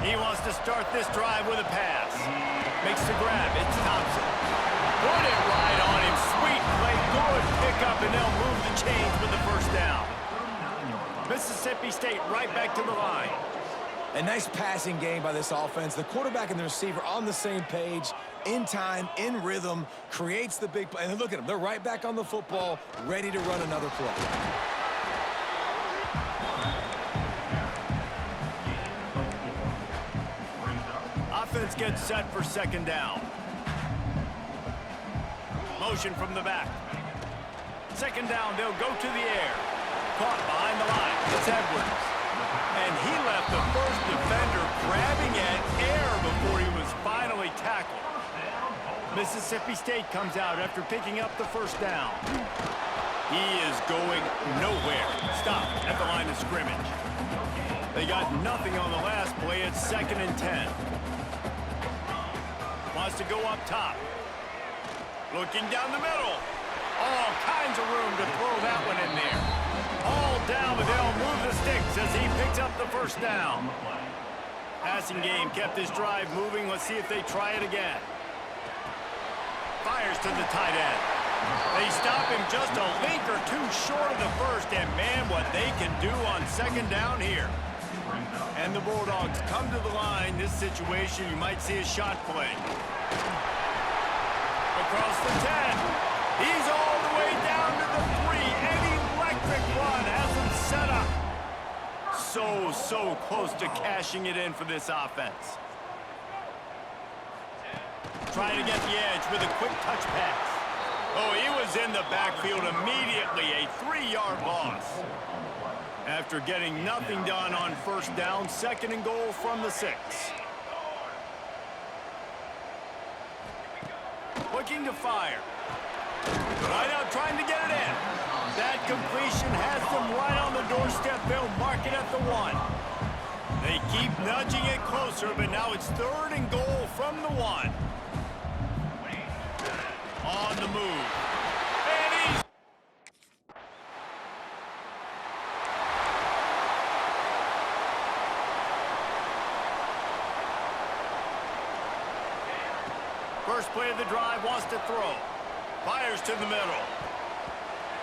He wants to start this drive with a pass. Makes the grab. It's Thompson. Put it right on him. Sweet play. Good pickup, and they'll move the chains with the first down. Mississippi State right back to the line. A nice passing game by this offense. The quarterback and the receiver on the same page, in time, in rhythm, creates the big play. And look at them. They're right back on the football, ready to run another play. Offense gets set for second down. Motion from the back. Second down, they'll go to the air. Caught behind the line. It's Edwards. And he left the first defender grabbing at air before he was finally tackled. Mississippi State comes out after picking up the first down. He is going nowhere. Stop at the line of scrimmage. They got nothing on the last play. It's 2nd and 10. Wants to go up top. Looking down the middle. All kinds of room to throw that one in there. All down, but they'll move the sticks as he picks up the first down. Passing game kept this drive moving. Let's see if they try it again. Fires to the tight end. They stop him just a link or two short of the first, and man, what they can do on second down here. And the Bulldogs come to the line. This situation, you might see a shot play. Across the 10. He's all the way down to the 3. An electric run has him set up. So close to cashing it in for this offense. Trying to get the edge with a quick touch pass. Oh, he was in the backfield immediately. A 3-yard loss. After getting nothing done on first down, 2nd and goal from the 6. Looking to fire. Right out trying to get it in. That completion has them right on the doorstep. They'll mark it at the 1. They keep nudging it closer, but now it's 3rd and goal from the 1. On the move. And he's... First play of the drive, wants to throw. Fires to the middle.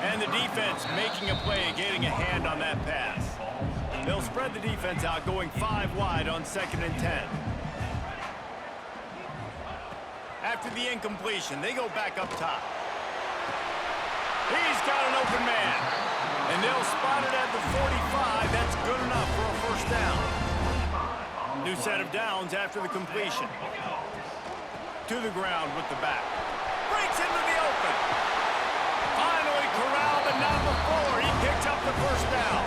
And the defense making a play, getting a hand on that pass. They'll spread the defense out, going 5 wide on 2nd and 10. After the incompletion, they go back up top. He's got an open man. And they'll spot it at the 45. That's good enough for a first down. New set of downs after the completion. To the ground with the back. Breaks into the open. Finally corralled, but not before. He picks up the first down.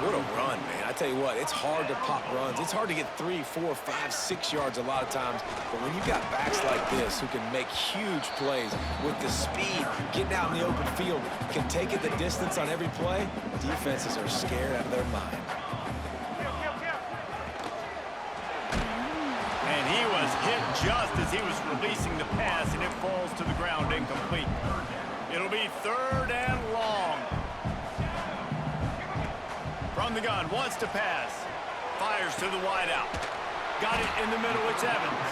What a run, man. I tell you what, it's hard to pop runs. It's hard to get 3, 4, 5, 6 yards a lot of times. But when you've got backs like this who can make huge plays with the speed, getting out in the open field, can take it the distance on every play, defenses are scared out of their mind. And he was hit just as he was releasing the pass, and it falls to the ground incomplete. It'll be 3rd and long. From the gun, wants to pass. Fires to the wideout. Got it in the middle, it's Evans.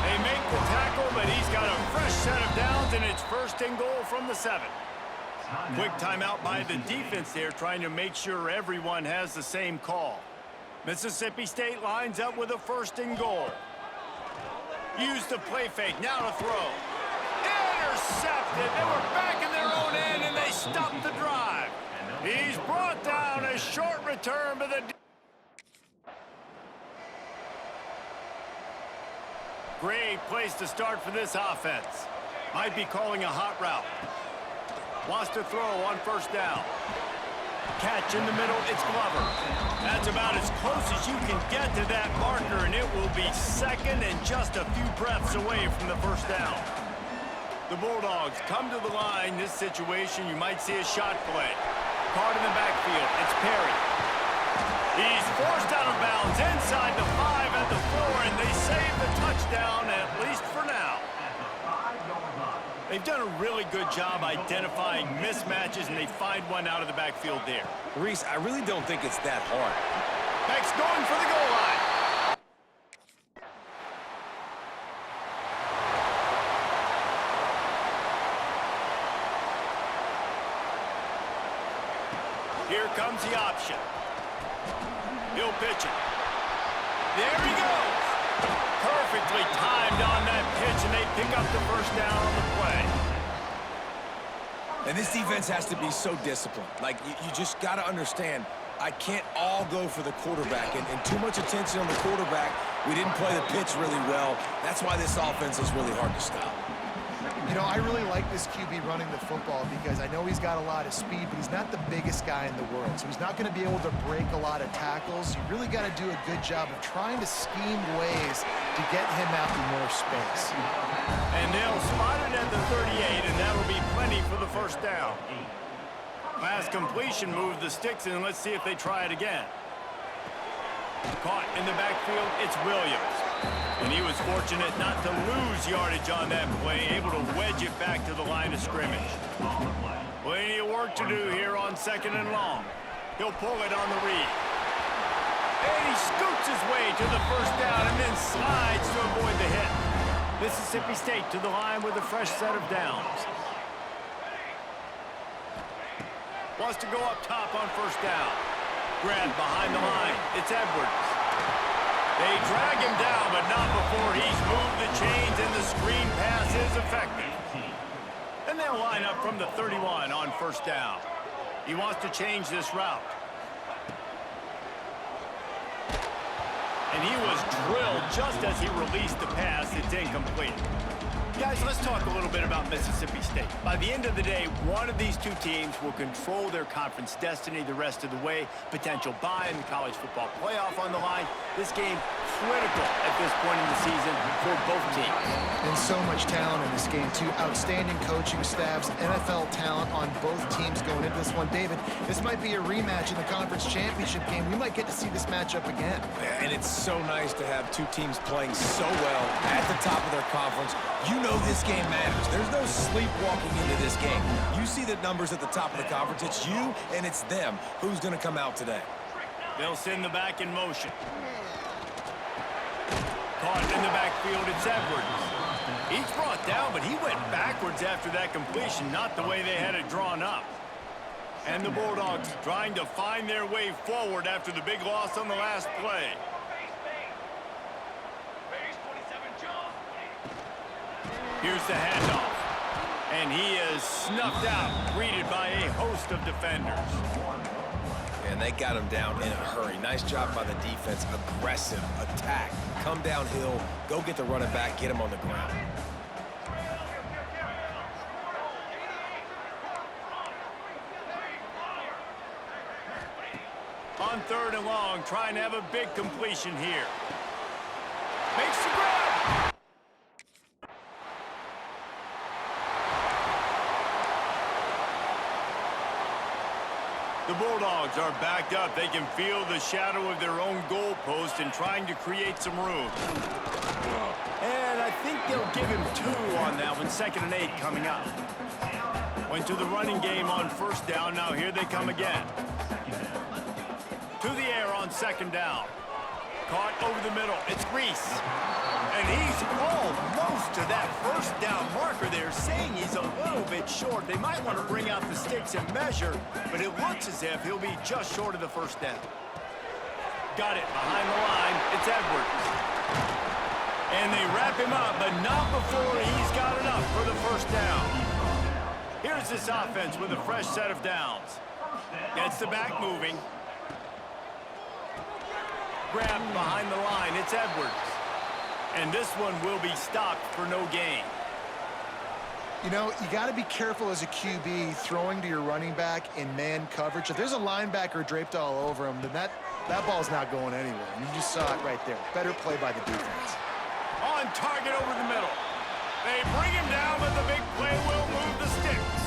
They make the tackle, but he's got a fresh set of downs, and it's 1st and goal from the 7. Quick timeout by the defense there, trying to make sure everyone has the same call. Mississippi State lines up with a 1st and goal. Use the play fake, now to throw. Intercepted, they were back in their own end, and they stopped the drive. He's brought down, a short return, but the... Great place to start for this offense. Might be calling a hot route. Wants to throw on first down. Catch in the middle, it's Glover. That's about as close as you can get to that marker, and it will be 2nd and just a few breaths away from the first down. The Bulldogs come to the line. This situation, you might see a shot play. Caught in the backfield, it's Perry. He's forced out of bounds inside the 5 at the 4, and they save the touchdown, at least for now. They've done a really good job identifying mismatches, and they find one out of the backfield there. Reese, I really don't think it's that hard. Beck's going for the goal line. Here comes the option. He'll pitch it. There he goes. Perfectly timed on that pitch, and they pick up the first down on the play. And this defense has to be so disciplined. Like, you just got to understand, I can't all go for the quarterback. And too much attention on the quarterback. We didn't play the pitch really well. That's why this offense is really hard to stop. You know, I really like this QB running the football because I know he's got a lot of speed, but he's not the biggest guy in the world. So he's not going to be able to break a lot of tackles. You really got to do a good job of trying to scheme ways to get him out in more space. And they'll spot it at the 38, and that'll be plenty for the first down. Last completion moved the sticks, and let's see if they try it again. Caught in the backfield, it's Williams. And he was fortunate not to lose yardage on that play, able to wedge it back to the line of scrimmage. Plenty of work to do here on 2nd and long. He'll pull it on the read. And he scoots his way to the first down and then slides to avoid the hit. Mississippi State to the line with a fresh set of downs. Wants to go up top on first down. Grabbed behind the line. It's Edwards. They drag him down, but not before he's moved the chains, and the screen pass is effective. And they'll line up from the 31 on first down. He wants to change this route. And he was drilled just as he released the pass. It's incomplete. Guys, let's talk a little bit about Mississippi State. By the end of the day, one of these two teams will control their conference destiny the rest of the way. Potential bye in the college football playoff on the line. This game critical at this point in the season for both teams. And so much talent in this game, too. Outstanding coaching staffs, NFL talent on both teams going into this one. David, this might be a rematch in the conference championship game. We might get to see this matchup again. And it's so nice to have two teams playing so well at the top of their conference. You know this game matters. There's no sleepwalking into this game. You see the numbers at the top of the conference. It's you and it's them. Who's going to come out today? They'll send the back in motion. Caught in the backfield, it's Edwards. He's brought down, but he went backwards after that completion, not the way they had it drawn up. And the Bulldogs trying to find their way forward after the big loss on the last play. Here's the handoff. And he is snuffed out, greeted by a host of defenders. And they got him down in a hurry. Nice job by the defense. Aggressive attack. Come downhill, go get the running back, get him on the ground. On 3rd and long, trying to have a big completion here. Makes the grab. The Bulldogs are backed up. They can feel the shadow of their own goalpost and trying to create some room. And I think they'll give him 2 on that one. 2nd and 8 coming up. Went to the running game on first down. Now here they come again. To the air on 2nd down. Caught over the middle. It's Reese. And he's almost to that first down marker there, saying he's a little bit short. They might want to bring out the sticks and measure, but it looks as if he'll be just short of the first down. Got it behind the line. It's Edwards. And they wrap him up, but not before he's got enough for the first down. Here's this offense with a fresh set of downs. Gets the back moving. Grabbed behind the line. It's Edwards. And this one will be stopped for no gain. You know, you got to be careful as a QB throwing to your running back in man coverage. If there's a linebacker draped all over him, then that ball's not going anywhere. You just saw it right there. Better play by the defense. On target over the middle. They bring him down, but the big play will move the sticks.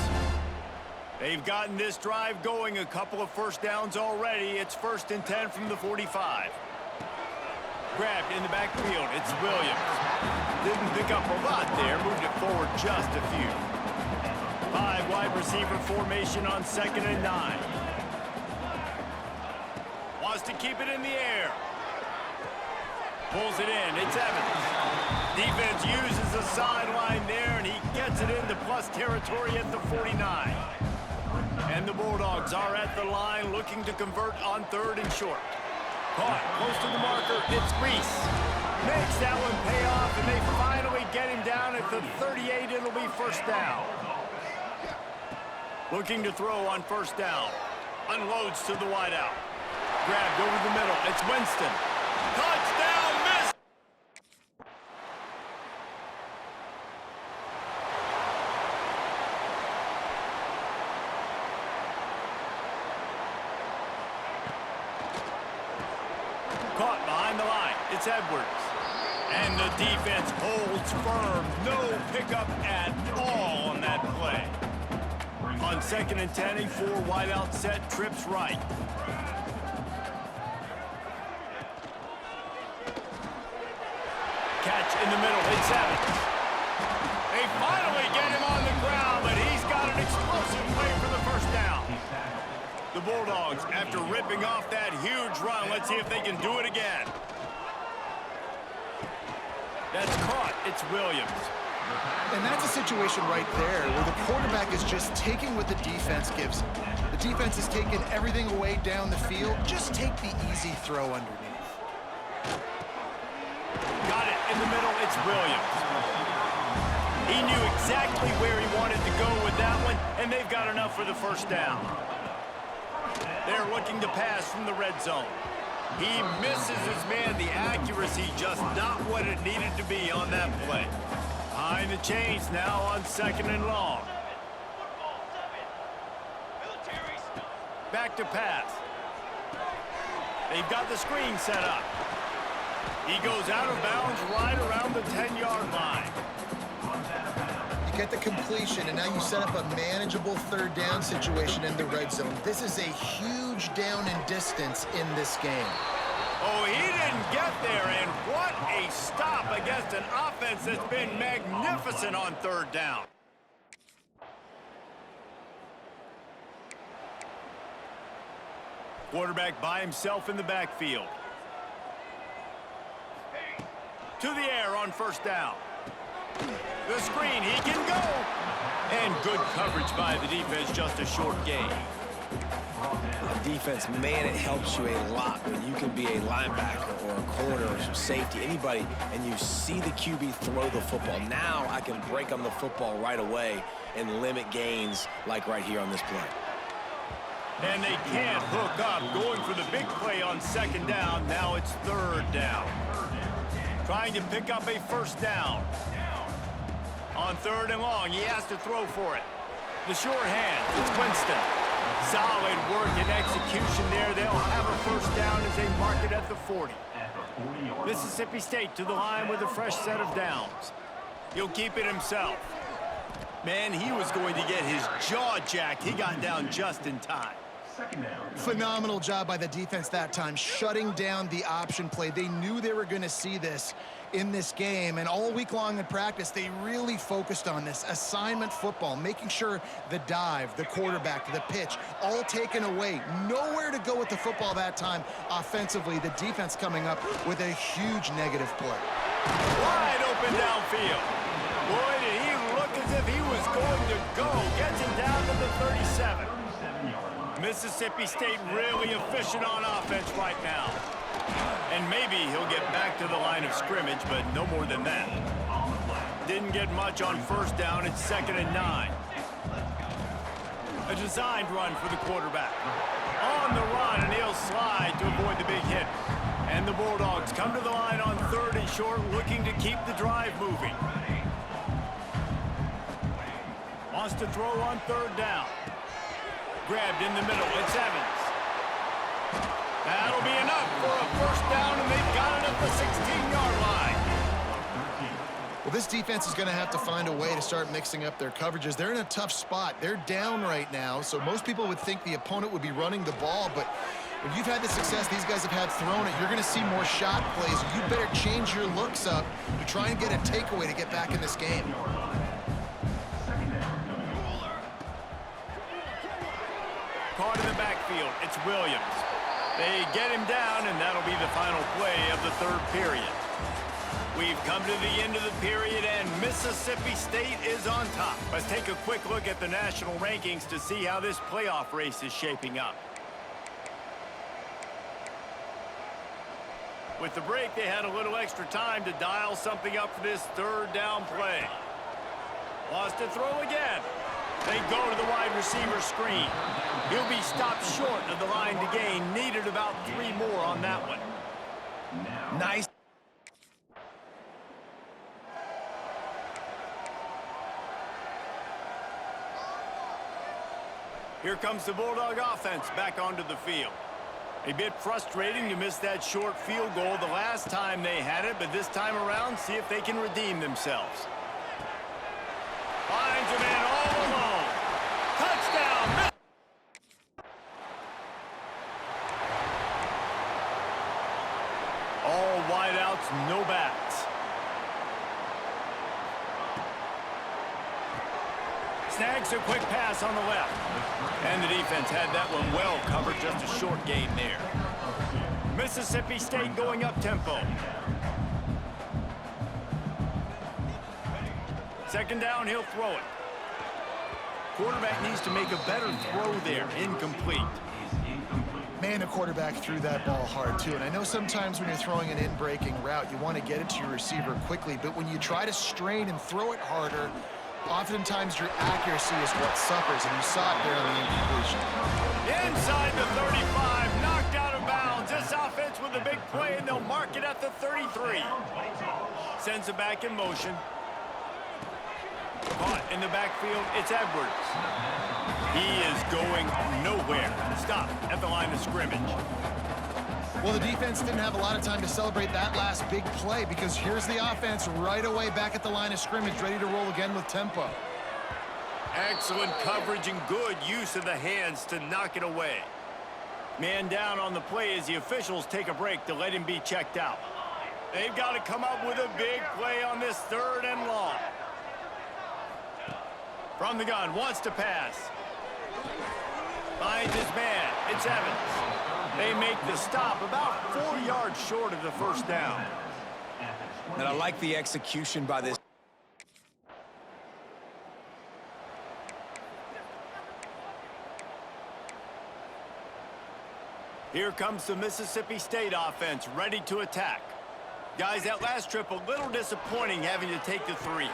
They've gotten this drive going, a couple of first downs already. It's 1st and 10 from the 45. Grabbed in the backfield. It's Williams. Didn't pick up a lot there. Moved it forward just a few. 5 wide receiver formation on 2nd and 9. wants to keep it in the air. Pulls it in. It's Evans. Defense uses the sideline there, and he gets it into plus territory at the 49. And the Bulldogs are at the line looking to convert on 3rd and short. Caught close to the marker. It's Reese. Makes that one pay off, and they finally get him down at the 38. It'll be first down. Looking to throw on first down. Unloads to the wideout. Grabbed over the middle. It's Winston. Touchdown, miss! Caught behind the line. It's Edwards. And the defense holds firm. No pickup at all on that play. On 2nd and 10, a 4 wideout set, trips right. Catch in the middle, it's Evans. They finally get him on the ground, but he's got an explosive play for the first down. The Bulldogs, after ripping off that huge run, let's see if they can do it again. That's caught, it's Williams. And that's a situation right there where the quarterback is just taking what the defense gives him. The defense is taking everything away down the field. Just take the easy throw underneath. Got it in the middle, it's Williams. He knew exactly where he wanted to go with that one, and they've got enough for the first down. They're looking to pass from the red zone. He misses his man. The accuracy just not what it needed to be on that play. Behind the chains now on 2nd and long. Back to pass. They've got the screen set up. He goes out of bounds right around the 10-yard line. You get the completion, and now you set up a manageable 3rd down situation in the red zone. This is a huge down in distance in this game. Oh, he didn't get there, and what a stop against an offense that's been magnificent on 3rd down. Quarterback by himself in the backfield. To the air on first down. The screen, he can go. And good coverage by the defense, just a short gain. Defense, man, it helps you a lot when you can be a linebacker or a corner or safety, anybody, and you see the QB throw the football. Now I can break on the football right away and limit gains like right here on this play. And they can't hook up, going for the big play on 2nd down. Now it's 3rd down. Trying to pick up a first down. On 3rd and long, he has to throw for it. The short hand, it's Winston. Solid work and execution there. They'll have a first down as they mark it at the 40. Mississippi State to the line with a fresh set of downs. He'll keep it himself. Man, he was going to get his jaw jacked. He got down just in time. Phenomenal job by the defense that time, shutting down the option play. They knew they were going to see this in this game, and all week long in practice, they really focused on this assignment football, making sure the dive, the quarterback, the pitch, all taken away. Nowhere to go with the football that time offensively. The defense coming up with a huge negative play. Wide open downfield. Boy, did he look as if he was going to go. Gets him down to the 37. Mississippi State really efficient on offense right now. And maybe he'll get back to the line of scrimmage, but no more than that. Didn't get much on first down. It's 2nd and 9. A designed run for the quarterback. On the run, and he'll slide to avoid the big hit. And the Bulldogs come to the line on 3rd and short, looking to keep the drive moving. Wants to throw on 3rd down. Grabbed in the middle, it's Evans. That'll be enough for a first down, and they've got it at the 16-yard line. Well, this defense is going to have to find a way to start mixing up their coverages. They're in a tough spot. They're down right now, so most people would think the opponent would be running the ball, but when you've had the success these guys have had throwing it, you're going to see more shot plays. You better change your looks up to try and get a takeaway to get back in this game. Caught in the backfield, it's Williams. They get him down, and that'll be the final play of the third period. We've come to the end of the period, and Mississippi State is on top. Let's take a quick look at the national rankings to see how this playoff race is shaping up. With the break, they had a little extra time to dial something up for this third down play. Lost to throw again. They go to the wide receiver screen. He'll be stopped short of the line to gain. Needed about 3 more on that one. Nice. Here comes the Bulldog offense back onto the field. A bit frustrating to miss that short field goal the last time they had it, but this time around, see if they can redeem themselves. Finds a man all alone. Touchdown! All wideouts, no backs. Snags a quick pass on the left. And the defense had that one well covered, just a short gain there. Mississippi State going up tempo. Second down, he'll throw it. Quarterback needs to make a better throw there. Incomplete. Man, the quarterback threw that ball hard, too. And I know sometimes when you're throwing an in-breaking route, you want to get it to your receiver quickly. But when you try to strain and throw it harder, oftentimes your accuracy is what suffers, and you saw it there on the incompletion. Inside the 35, knocked out of bounds. This offense with a big play, and they'll mark it at the 33. Sends it back in motion. Caught in the backfield, it's Edwards. He is going nowhere. Stop at the line of scrimmage. Well, the defense didn't have a lot of time to celebrate that last big play because here's the offense right away back at the line of scrimmage, ready to roll again with tempo. Excellent coverage and good use of the hands to knock it away. Man down on the play as the officials take a break to let him be checked out. They've got to come up with a big play on this third and long. From the gun, wants to pass. Finds his man. It's Evans. They make the stop about 4 yards short of the first down. And I like the execution by this. Here comes the Mississippi State offense, ready to attack. Guys, that last trip, a little disappointing having to take the 3.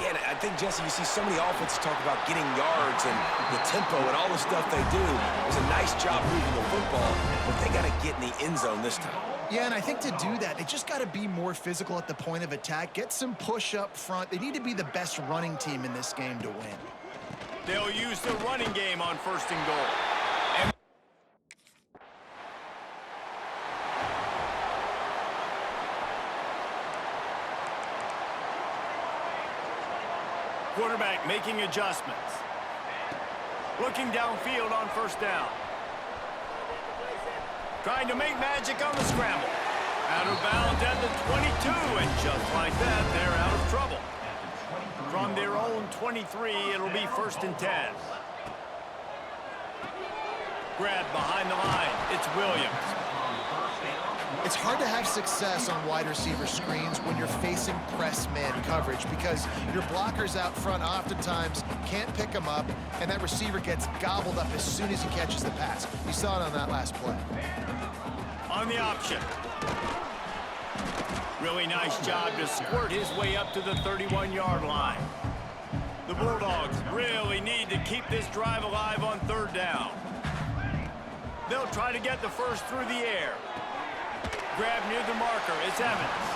Yeah, and I think, Jesse, you see so many offenses talk about getting yards and the tempo and all the stuff they do. It was a nice job moving the football, but they got to get in the end zone this time. Yeah, and I think to do that, they just got to be more physical at the point of attack, get some push up front. They need to be the best running team in this game to win. They'll use the running game on first and goal. And quarterback making adjustments. Looking downfield on first down. Trying to make magic on the scramble. Out of bounds at the 22, and just like that, they're out of trouble. From their own 23, it'll be first and 10. Grab behind the line. It's Williams. It's hard to have success on wide receiver screens when you're facing press man coverage because your blockers out front oftentimes can't pick them up, and that receiver gets gobbled up as soon as he catches the pass. You saw it on that last play. On the option. Really nice job to squirt his way up to the 31-yard line. The Bulldogs really need to keep this drive alive on third down. They'll try to get the first through the air. Grab near the marker, it's Evans.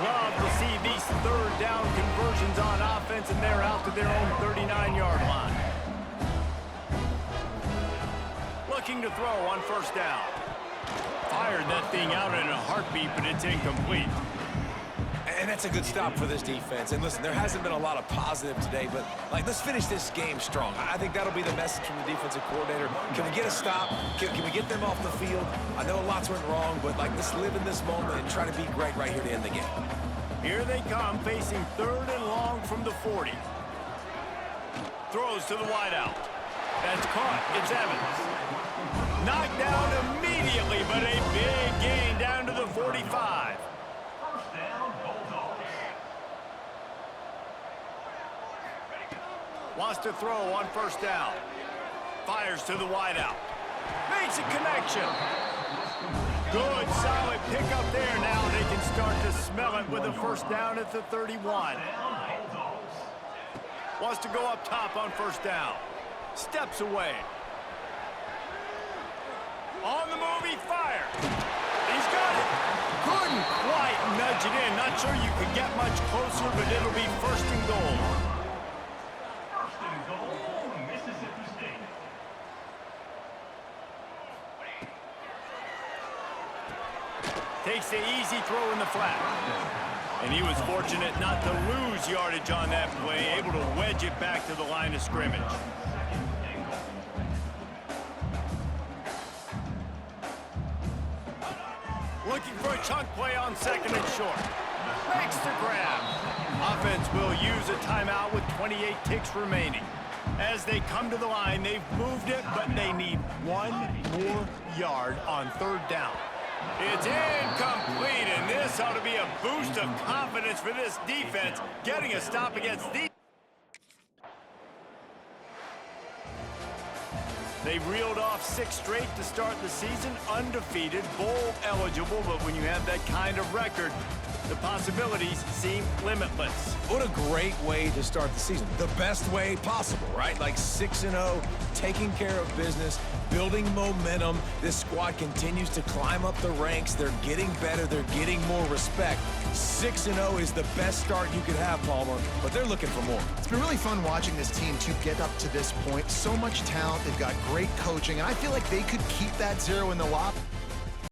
Love to see these third down conversions on offense, and they're out to their own 39-yard line. Looking to throw on first down. Fired that thing out in a heartbeat, but it's incomplete. And that's a good stop for this defense. And listen, there hasn't been a lot of positive today, but let's finish this game strong. I think that'll be the message from the defensive coordinator. Can we get a stop? Can we get them off the field? I know lots went wrong, but let's live in this moment and try to be great right here to end the game. Here they come, facing third and long from the 40. Throws to the wideout. That's caught. It's Evans. Knocked down immediately, but a big gain down to the 45. Wants to throw on first down. Fires to the wideout. Makes a connection. Good, solid pickup there. Now they can start to smell it with a first down at the 31. Wants to go up top on first down. Steps away. On the move, he fires. He's got it. Couldn't quite nudge it in. Not sure you could get much closer, but it'll be first and goal. Takes the easy throw in the flat. And he was fortunate not to lose yardage on that play, able to wedge it back to the line of scrimmage. Looking for a chunk play on second and short. Makes the grab. Offense will use a timeout with 28 ticks remaining. As they come to the line, they've moved it, but they need one more yard on third down. It's incomplete, and this ought to be a boost of confidence for this defense, getting a stop against these. They reeled off 6 straight to start the season, undefeated, bowl eligible, but when you have that kind of record, the possibilities seem limitless. What a great way to start the season. The best way possible, right? Like 6-0, taking care of business, building momentum. This squad continues to climb up the ranks. They're getting better. They're getting more respect. 6-0 is the best start you could have, Palmer, but they're looking for more. It's been really fun watching this team to get up to this point. So much talent. They've got great coaching, and I feel like they could keep that 0 in the loss.